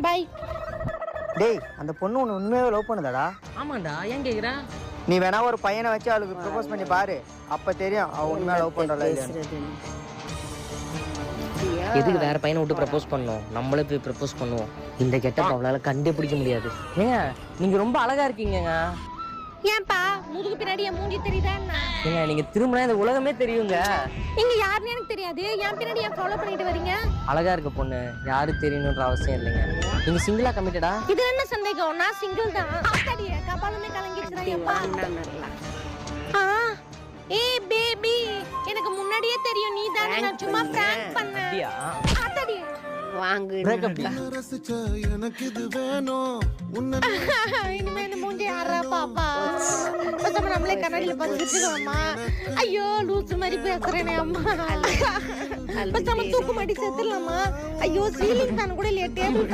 By. டேய் அந்த பொண்ணு உன்னை உண்மையாவே லவ் பண்ணுதாடா? ஆமாண்டா, ஏன் கேக்குற? நீ வேணா ஒரு பையனை வச்சு அவளுக்கு ப்ரப்போஸ் பண்ணி பாரு, அப்ப தெரியும் அவ உண்மையா லவ் பண்றா இல்லையா. எதுக்கு வேற பையனை விட்டு ப்ரப்போஸ் பண்ணோம்? நம்மளே போய் ப்ரப்போஸ் பண்ணுவோம். இந்த கெட்டப் அவளால கண்டுபிடிக்க முடியாது. ஏங்க நீங்க ரொம்ப அழகா இருக்கீங்கங்க. ஏன்பா முதுகு பின்னாடி என் மூஞ்சி தெரியுதா என்ன? ஏங்க நீங்க திரும்பினா இந்த உலகமே தெரியுங்க. நீங்க யாருன்னு எனக்கு தெரியாது, என் பின்னாடி ஏன் ஃபாலோ பண்ணிட்டு வரீங்க? அழகா இருக்க பொண்ணு யாரு தெரியணுன்ற அவசியம் இல்லைங்க. நீங்க சிங்கிளா கமிட்டடா? இது என்ன சந்தேகம்? நான் சிங்கிள் தான். ஆத்தாடியே கபாலமே கலங்கிடுச்சுடா. ஏய் பேபி, எனக்கு முன்னாடியே தெரியும் நீ தான். நான் சும்மா பிராங்க் பண்ணேன். அப்படியா? ஆத்தாடியே வாங்கு. எனக்கு இது வேணும். இனிமே இந்த மூஞ்சி யாரா பாப்பா? பசங்க நம்மளே கண்ணாடியில பார்த்து வச்சுக்கோமா. ஐயோ லூசு மாதிரி பேசுறேனே அம்மா. பசங்க தூக்கு மாட்டி செத்துடலாமா? ஐயோ சீலிங் ஃபேன் கூட இல்லையா டேபிள்